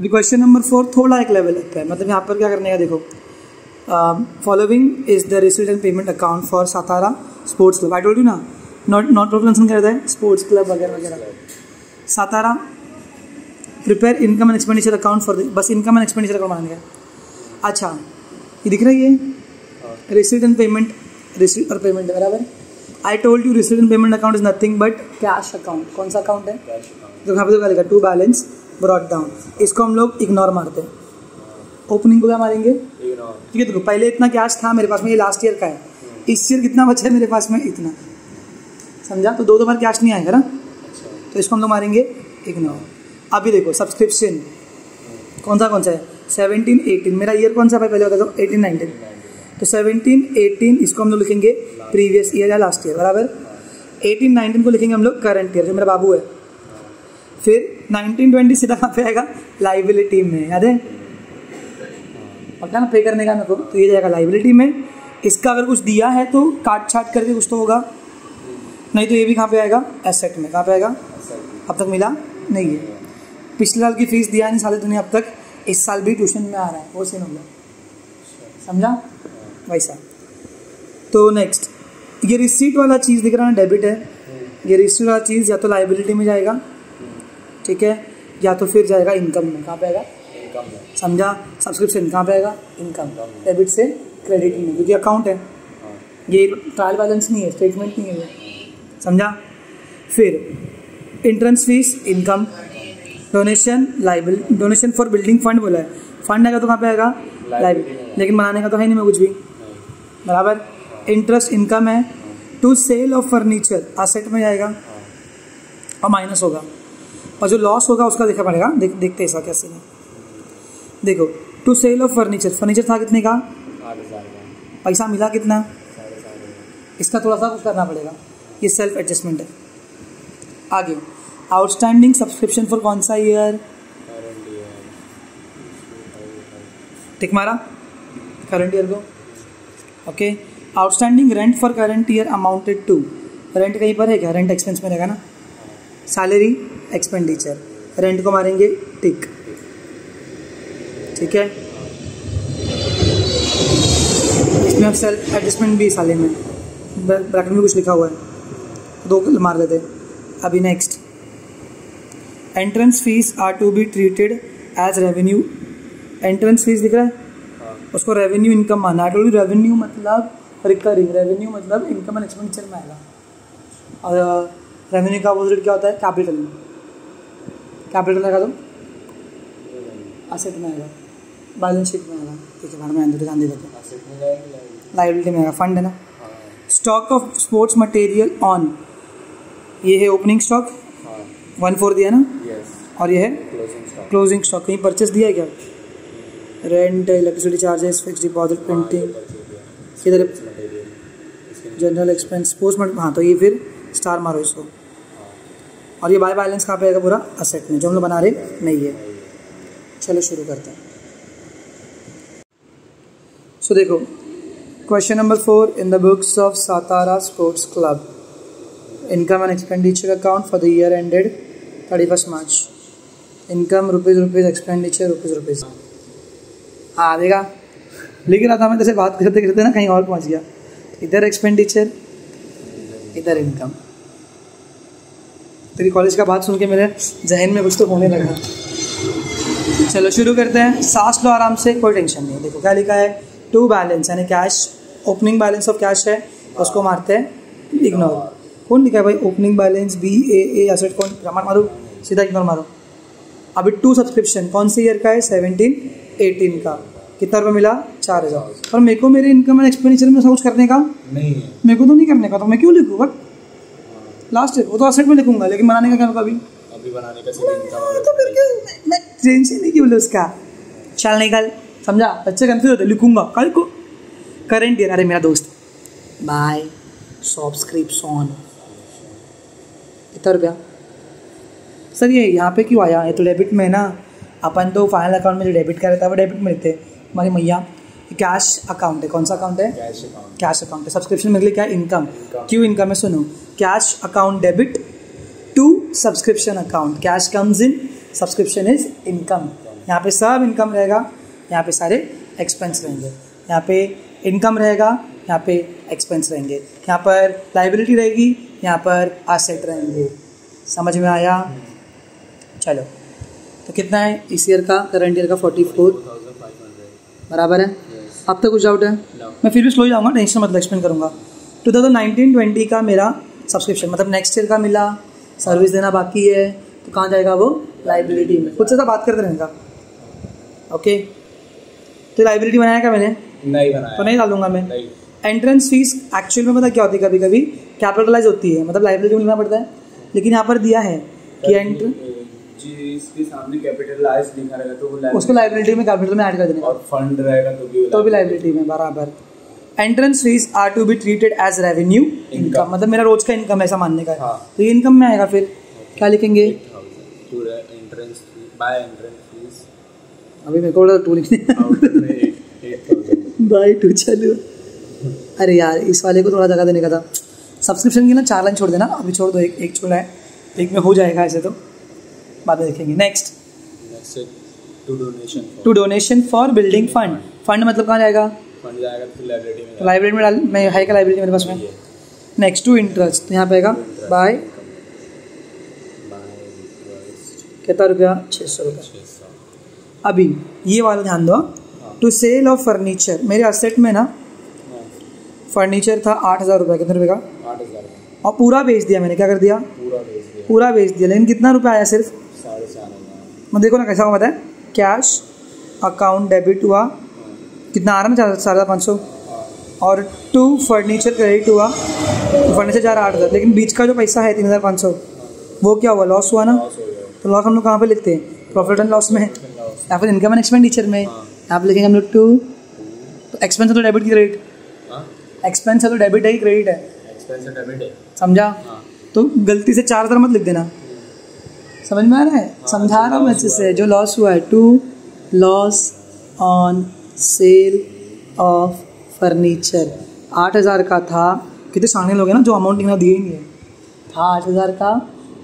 अभी question number 4 थोड़ा एक लेवल लगता है, मतलब यहाँ पर क्या करने का देखो, following is the receipt and payment account for Satara sports club. I told you ना, नॉट प्रॉपर कंसर्न करता है स्पोर्ट्स क्लब वगैरह वगैरह। Satara prepare income and expenditure account for बस इनकम एंड एक्सपेंडिचर अकाउंट बनाने का। अच्छा ये दिख रहा है, ये रिसीट एंड पेमेंट, रिसीट और पेमेंट है बराबर। I told you receipt and payment account is nothing but cash account. कौन सा अकाउंट है? तो यहाँ पे तो क्या लिखा, टू बैलेंस ब्रॉट डाउन। इसको हम लोग इग्नोर मारते हैं, ओपनिंग को क्या मारेंगे, ठीक है। देखो पहले इतना कैश था मेरे पास में, ये लास्ट ईयर का है, इस ईयर कितना बचा है मेरे पास में, इतना, समझा। तो दो बार कैश नहीं आएगा ना, तो इसको हम लोग मारेंगे इग्नोर। अभी देखो सब्सक्रिप्शन कौन सा है, 17-18, मेरा ईयर कौन सा भाई पहले बता दो, 18-19, तो 17-18 इसको हम लोग लिखेंगे प्रीवियस ईयर या लास्ट ईयर बराबर। 18-19 को लिखेंगे हम लोग करंट ईयर, जो मेरा बाबू है। फिर 19-20 सीधा कहाँ पे आएगा, लाइबिलिटी में, याद है पक्का ना, पे करने का मेरे को, तो ये जाएगा लाइबिलिटी में। इसका अगर कुछ दिया है तो काट छाट करके कुछ तो होगा, नहीं तो ये भी कहाँ पे आएगा, एसेट में। कहाँ पे आएगा, अब तक मिला नहीं है। पिछले साल की फीस दिया नहीं साले तूने अब तक, इस साल भी ट्यूशन में आ रहा है, वो सीन होगा, समझा वैसा। तो नेक्स्ट ये रिसीट वाला चीज़ दिख रहा है, डेबिट है, ये रिसीट वाला चीज़ या तो लाइबिलिटी में जाएगा, ठीक है, या तो फिर जाएगा इनकम में। कहाँ पे आएगा, इनकम में, समझा। सब्सक्रिप्शन कहाँ पे आएगा, इनकम, डेबिट से क्रेडिट में, क्योंकि अकाउंट है, ये ट्रायल बैलेंस नहीं है, स्टेटमेंट नहीं है ये, समझा। फिर entrance fees income, donation liability, donation for building fund बोला है, फंड आएगा तो कहाँ पे आएगा, लाइबिलिटी, लेकिन बनाने का तो है नहीं मैं कुछ भी बराबर। इंटरेस्ट इनकम है। To sale of furniture asset में जाएगा और माइनस होगा, और जो लॉस होगा उसका देखना पड़ेगा। देखते ऐसा कैसे नहीं, देखो to sale of furniture, furniture था कितने का, 8,000 का, पैसा मिला कितना, 5,500, इसका थोड़ा सा कुछ करना पड़ेगा, ये सेल्फ एडजस्टमेंट है। आगे आउटस्टैंडिंग सब्सक्रिप्शन फॉर कौन सा ईयर, टिक मारा करंट ईयर को, okay. Outstanding rent for current year amounted to, rent कहीं पर है क्या, रेंट एक्सपेंस में रहेगा ना। सैलरी एक्सपेंडिचर, रेंट को मारेंगे टिक, ठीक है। इसमें अब सेल्फ एडजस्टमेंट भी साले में ब्रैकेट में कुछ लिखा हुआ है, दो मार लेते। अभी next entrance fees are to be treated as revenue, entrance fees दिख रहा है, उसको रेवेन्यू इनकम माना। रेवेन्यू मतलब रिकरिंग, रेवेन्यू मतलब इनकम एंड एक्सपेंडिचर में आएगा, और रेवेन्यू का अपोजिट क्या होता है, कैपिटल में, कैपिटल लगा दो, असेट में आएगा, बैलेंस शीट में आएगा, ठीक है, बाद में ध्यान दे देते हैं, लाइबिलिटी में आएगा, फंड है ना। Stock of sports material on, ये है ओपनिंग स्टॉक 1/4 दिया ना, और ये है क्लोजिंग स्टॉक। कहीं परचेस दिया है क्या, rent, electricity charges, fix deposit, printing, किधर जनरल एक्सपेंस, पोस्टमेंट, हाँ तो ये फिर स्टार मारो इसको। और ये बाय बैलेंस कहाँ पे आएगा, पूरा असेट में, जो हम लोग बना रहे नहीं है। चलो शुरू करते हैं। सो देखो question number 4 in the books of Satara sports club, income and expenditure account for the year ended 31 March. Income rupees, expenditure rupees. हाँ देखा, लिख रहा था मैं, जैसे बात करते करते ना कहीं और पहुंच गया, इधर एक्सपेंडिचर इधर इनकम। तेरी कॉलेज का बात सुन के मेरे जहन में कुछ तो होने लगा। चलो शुरू करते हैं, सांस लो आराम से, कोई टेंशन नहीं है। देखो क्या लिखा है, टू बैलेंस यानी cash, opening balance of cash है, उसको मारते हैं इग्नोर। कौन लिखा है भाई, ओपनिंग बैलेंस BAA एसेट, कौन ग्रामर मारो, सीधा इग्नोर मारो। अभी टू सब्सक्रिप्शन कौन से ईयर का है, 17-18 का, कितना रुपये मिला, 4,000। और मेरे को मेरे इनकम एंड एक्सपेंडिचर में कुछ करने का नहीं है, मेरे को तो नहीं करने का, तो मैं क्यों लिखूँ, बट लास्ट ईयर वो तो असेट में लिखूंगा, लेकिन बनाने का क्या होगा, अभी बनाने का तो फिर क्यों, मैं टेंशन नहीं क्यों उसका, चल निकल, समझा। बच्चे कंफ्यूज होते, लिखूंगा कल को करंट ईयर, अरे मेरा दोस्त बाय सब्सक्रिप्शन कितना रुपया सर, ये यहाँ पे क्यों आया, ये तो डेबिट में है ना, अपन तो फाइनल अकाउंट में जो डेबिट का रहता है वो डेबिट में रहते हैं। हमारी मैया कैश अकाउंट है, कौन सा अकाउंट है, कैश अकाउंट है। सब्सक्रिप्शन मेरे लिए क्या है, इनकम, क्यों इनकम है, सुनो, cash account debit to subscription account, cash comes in, subscription is income, यहाँ पे सब इनकम रहेगा, यहाँ पे सारे एक्सपेंस रहेंगे। यहाँ पे इनकम रहेगा, यहाँ पे एक्सपेंस रहेंगे। यहाँ पर लाइबिलिटी रहेगी, यहाँ पर एसेट रहेंगे। समझ में आया? चलो, तो कितना है इस ईयर का, करंट ईयर का 44 बराबर है। अब तक कुछ डाउट है? मैं फिर भी स्लो ही जाऊँगा, टेंशन मतलब एक्सप्लेन करूँगा। 2019-20 का मेरा सब्सक्रिप्शन मतलब नेक्स्ट ईयर का मिला, सर्विस देना बाकी है, तो कहाँ जाएगा वो? लाइबिलिटी में। खुद से तो बात करते रहेगा। ओके, तो लाइबिलिटी बनाया क्या मैंने? नहीं बनाया, तो नहीं डालूंगा मैं। एंट्रेंस फीस एक्चुअल में पता क्या होती है, कभी कभी कैपिटलाइज होती है, मतलब लाइबिलिटी में लिखना पड़ता है, लेकिन यहाँ पर दिया है कि इसके सामने कैपिटलाइज लिखा रहेगा तो वो उसको लाइबिलिटी में कैपिटल में ऐड कर देना, और फंड रहेगा तो भी लाइबिलिटी में बराबर। Entrance fees are to be treated as revenue income, मतलब मेरा रोज का इनकम ऐसा मानने का है। हाँ। तो ये इनकम में आएगा, फिर क्या लिखेंगे? अभी मेरे को 2 लिखने बाय 2। चलो, अरे यार इस वाले को थोड़ा जगह देने का था। सब्सक्रिप्शन की ना 4 लाइन छोड़ देना, अभी छोड़ दो, एक छोड़ा है, एक में हो जाएगा ऐसे, तो बाद में देखेंगे। Next to donation for building fund. Fund मतलब कहाँ जाएगा? फंड जाएगा तो लाइब्रेरी में डाल, मैं है का लाइब्रेरी मेरे पास में। नेक्स्ट टू इंटरेस्ट, यहाँ पे आएगा बाय कितना रुपया? 600 रुपया। अभी ये वाला ध्यान दो, टू सेल ऑफ फर्नीचर। मेरे असेट में ना फर्नीचर था 8,000 रुपया। कितने रुपये का? 8,000। और पूरा बेच दिया मैंने। क्या कर दिया? पूरा बेच दिया। लेकिन कितना रुपया आया? सिर्फ 4,500। मैं देखो ना कैसा हुआ, बताए कैश अकाउंट डेबिट हुआ, कितना आ रहा ना 4,500, और टू फर्नीचर क्रेडिट हुआ, तो फर्नीचर जा रहा 8,000, लेकिन बीच का जो पैसा है 3,500 वो क्या हुआ? लॉस हुआ ना। तो लॉस हम लोग कहाँ पे लिखते हैं? प्रॉफिट एंड लॉस में, या फिर इनकम एंड एक्सपेंडिचर में। यहाँ पे लिखेंगे हम लोग टू। तो एक्सपेंस है तो डेबिट की क्रेडिट? एक्सपेंस है तो डेबिट है कि क्रेडिट है? एक्सपेंस है, डेबिट है। समझा? तो गलती से 4,000 मत लिख देना। समझ में आ रहा है? समझा रहा हूँ मैं अच्छे से। जो लॉस हुआ है, to loss on sale of furniture 8,000 का था। कितने शामिल हो गए ना, जो अमाउंट लिखना दिए ही नहीं है। था 8,000 का,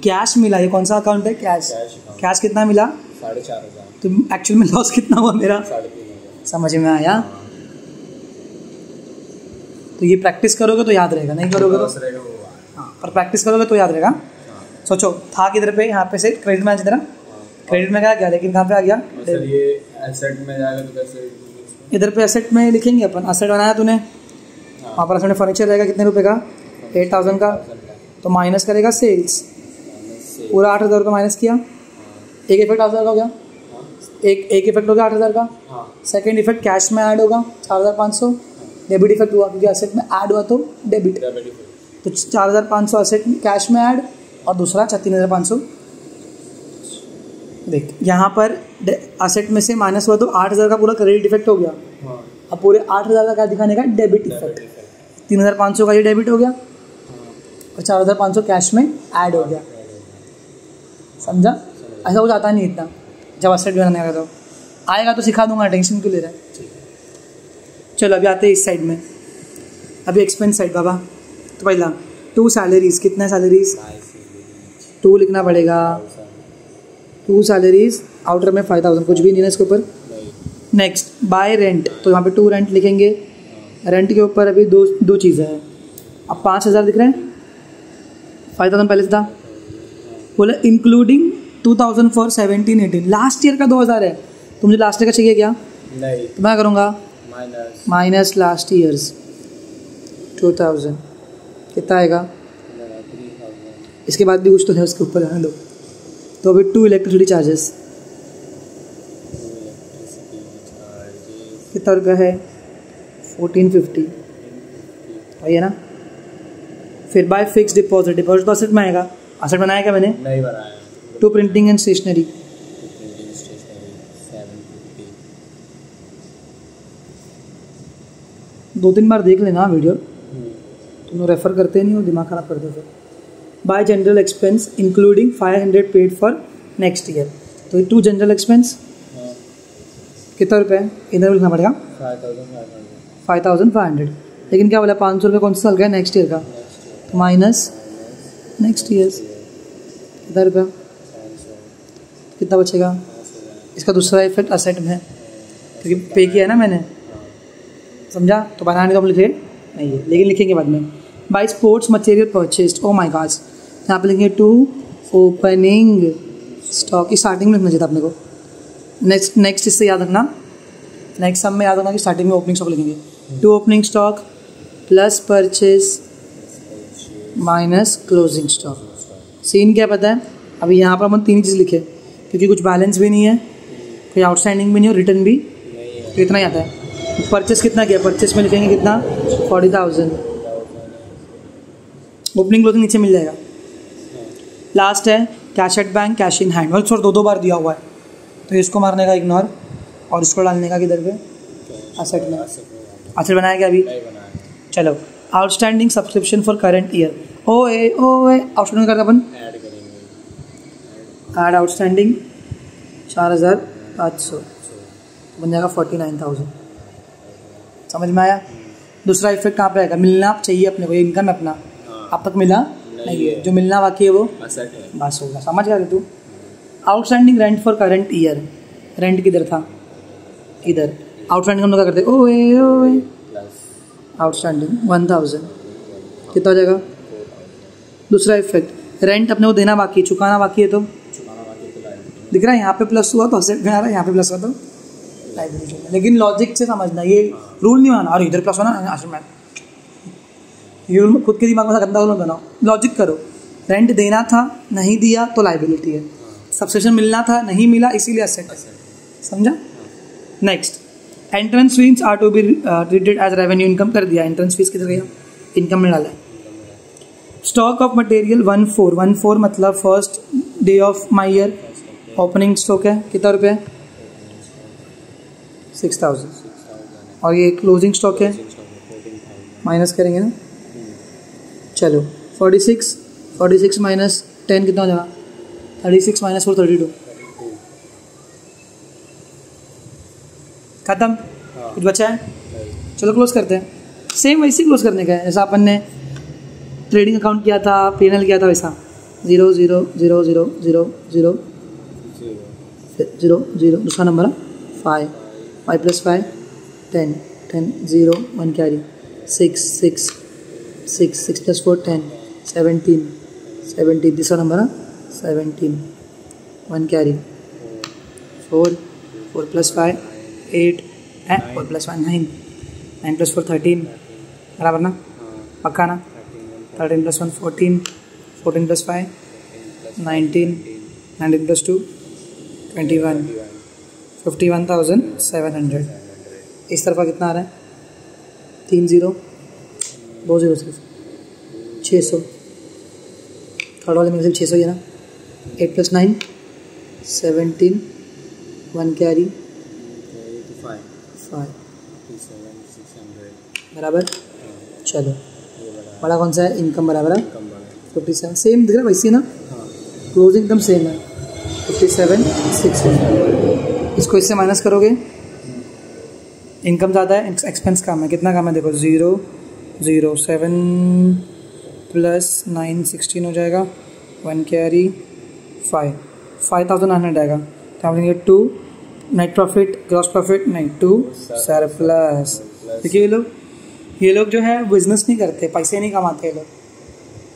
कैश मिला। ये कौन सा अकाउंट है? कैश। कैश कितना मिला? 4,500। तो एक्चुअल में लॉस कितना हुआ मेरा? 3,500। समझ में आया? तो ये प्रैक्टिस करोगे तो याद रहेगा, नहीं करोगे तो हाँ, पर प्रैक्टिस करोगे तो याद रहेगा। सोचो था किधर पे? यहाँ पे से क्रेडिट में जिधर क्रेडिट में क्या, लेकिन कहाँ पे आ गया? सर ये एसेट में जाएगा तो कैसे? इधर पे एसेट में लिखेंगे अपन। एसेट बनाया तूने, वहाँ पर एसेट में फर्नीचर रहेगा कितने रुपए का? 8,000 का। तो माइनस करेगा सेल्स, पूरा 8,000 का माइनस किया। एक इफेक्ट 8,000 का हो गया, एक इफेक्ट हो गया 8,000 का। सेकेंड इफेक्ट कैश में ऐड होगा 4,500। डेबिट इफेक्ट हुआ क्योंकि एसेट में ऐड हुआ तो डेबिट। तो 4,500 एसेट कैश में ऐड, और दूसरा 3,500। देख यहाँ पर एसेट में से माइनस हुआ तो 8,000 का पूरा क्रेडिट इफेक्ट हो गया। अब पूरे 8,000 का क्या दिखाने का? Debit effect. 3,500 का ये डेबिट हो गया, और 4,500 कैश में ऐड हो गया। समझा? ऐसा हो जाता नहीं इतना, जब एसेट बनाने का तो आएगा तो सिखा दूंगा, टेंशन क्यों ले रहा है। चलो अभी आते हैं इस साइड में। अभी एक्सपेंस साइड बाबा। तो पहला टू सैलरीज। कितना सैलरीज? 2 लिखना पड़ेगा। 2 सैलरीज, आउटर में 5,000, कुछ भी नहीं है इसके ऊपर। नेक्स्ट बाय रेंट, तो यहाँ पे 2 रेंट लिखेंगे। रेंट के ऊपर अभी दो चीज़ें हैं। अब 5,000 दिख रहे हैं, 5,000 पहले से था। बोला इंक्लूडिंग 2,000 फॉर 17-18। लास्ट ईयर का 2,000 है, तो मुझे लास्ट ईयर का चाहिए क्या? नहीं, तो मैं करूँगा माइनस लास्ट ईयर्स 2,000। कितना आएगा? इसके बाद भी कुछ तो है उसके ऊपर, रहने दो। तो अभी 2 इलेक्ट्रिसिटी चार्जेस कितना रुपया है? 1450 है ना। फिर बाय फिक्स डिपॉजिट। डिपॉजिट तो असेट में आएगा। असेट बनाया क्या मैंने? नहीं बनाया। टू प्रिंटिंग एंड स्टेशनरी 2-3 बार देख लेना वीडियो, तुम लोग रेफर करते नहीं हो, दिमाग खराब करते हो। Bye general expense including 500 paid for next year. तो 2 जनरल एक्सपेंस कितना रुपये है? इधर लिखना पड़ेगा 5,500। लेकिन क्या बोला? 500 रुपये कौन सा साल का है? नेक्स्ट ईयर का। माइनस नेक्स्ट ईयर कितना रुपया? कितना बचेगा? इसका दूसरा इफेक्ट असेट में है क्योंकि पे किया है ना मैंने, समझा? तो बनाने का हम लिखे नहीं है, लेकिन लिखेंगे बाद में। By sports material purchased, oh my god, यहाँ पे लिखेंगे टू ओपनिंग स्टॉक, की स्टार्टिंग में लिखना चाहिए था अपने को। नेक्स्ट इससे याद रखना, नेक्स्ट सब में याद रखना कि स्टार्टिंग में ओपनिंग स्टॉक लिखेंगे। To opening stock plus purchase minus closing stock. Scene क्या पता है? अभी यहाँ पर हम 3 चीज़ लिखे क्योंकि कुछ बैलेंस भी नहीं है, कोई आउटस्टैंडिंग भी नहीं और रिटर्न भी, तो इतना ही आता है। परचेस कितना किया? परचेस में लिखेंगे कितना? 40,000। ओपनिंग क्लोजिंग नीचे मिल जाएगा। लास्ट है cash at bank, cash in hand, और 2 बार दिया हुआ है तो इसको मारने का इग्नोर और इसको डालने का किधर पे? असेट में। असेट बनाया क्या अभी? चलो, outstanding subscription for current year, ओ ए आउटस्टैंडिंग करता अपन ऐड आउटस्टैंडिंग 4,500 बन जाएगा 49,000। समझ में आया? दूसरा इफेक्ट कहाँ पे आएगा? मिलना चाहिए अपने को, इनकम अपना अब तक मिला नहीं है, जो मिलना बाकी है वो बस होगा। समझ गया तू? Outstanding rent for current year, rent किधर था? इधर। आउटस्टैंडिंग हम लोग क्या करते हैं? ओए आउटस्टैंडिंग 1,000 कितना हो जाएगा? दूसरा इफेक्ट, रेंट अपने को देना बाकी, चुकाना बाकी है, तो दिख रहा है यहाँ पे प्लस हुआ तो असेट में आ रहा है, यहाँ पे प्लस हुआ तो लाइबिलिटी में। लेकिन लॉजिक से समझना, ये रूल नहीं माना और इधर प्लस होना असेट में, ये रूल खुद के दिमाग में गंदा रूल बनाओ। लॉजिक करो, रेंट देना था नहीं दिया तो लाइबिलिटी है, सब्सक्रिप्शन मिलना था नहीं मिला इसीलिए असेट है। समझा? Next, entrance fees are to be treated as revenue, income कर दिया। एंट्रेंस फीस किधर गया? इनकम में डाला है। स्टॉक ऑफ मटेरियल 14 मतलब first day of my year, opening stock है कितना रुपये? 6,000। और ये क्लोजिंग स्टॉक है, माइनस करेंगे ना। चलो 46 माइनस 10 कितना हो जाएगा? 36 माइनस 4 32। खत्म? कुछ बचा है? चलो क्लोज करते हैं। सेम वैसे क्लोज करने का है जैसा अपन ने ट्रेडिंग अकाउंट किया था, P&L किया था, वैसा 0 0 0 0 0 0 0 0 दूसरा नंबर 5 + 5 10 10 0 1 कैरी 6 6 6 6 + 4 10 17 17 तीसरा नंबर 17 1 कैरी 4 4 + 5 8 4 + 5 9 9 + 4 13 बराबर ना? पक्का ना? 13 + 1 14 14 + 5 19 19 + 2 21 51,700। इस तरफ कितना आ रहा है? 3 0 2 0 सिर्फ 600। थर्ड वाले में सिर्फ 600 ही है ना? 8 + 9 17 1 कैरी 5 बराबर। चलो बड़ा कौन सा है? इनकम बराबर है 57। सेम दिख रहा है वैसे ना? क्लोजिंग एकदम सेम है 57 600। इसको इससे माइनस करोगे, इनकम ज़्यादा है एक्सपेंस कम है। कितना कम है देखो? 0 0 7 + 9 16 हो जाएगा 1 कैरी 5 5,900 आएगा। तो हम लेंगे 2 नेट प्रॉफिट ग्रॉस प्रॉफिट नहीं 2 सरप्लस। देखिए ये लोग जो है बिजनेस नहीं करते, पैसे नहीं कमाते ये लोग,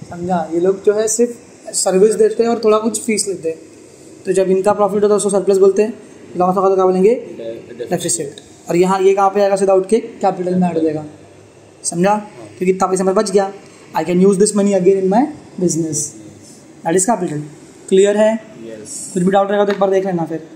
समझा? ये लोग जो है सिर्फ सर्विस देते हैं और थोड़ा कुछ फीस लेते हैं। तो जब इनका प्रॉफिट होता है उसको सरप्लस बोलते हैं, लॉस होगा तो क्या बोलेंगे? डेफिसिट। और यहाँ ये कहाँ पे आएगा? सीधा उठ के कैपिटल में ऐड हो जाएगा। समझा? क्योंकि इतना पैसा मेरे बच गया, I can use this money again in my business, that is capital. Clear है? कुछ भी डाउट रहेगा तो एक बार देख लेना फिर।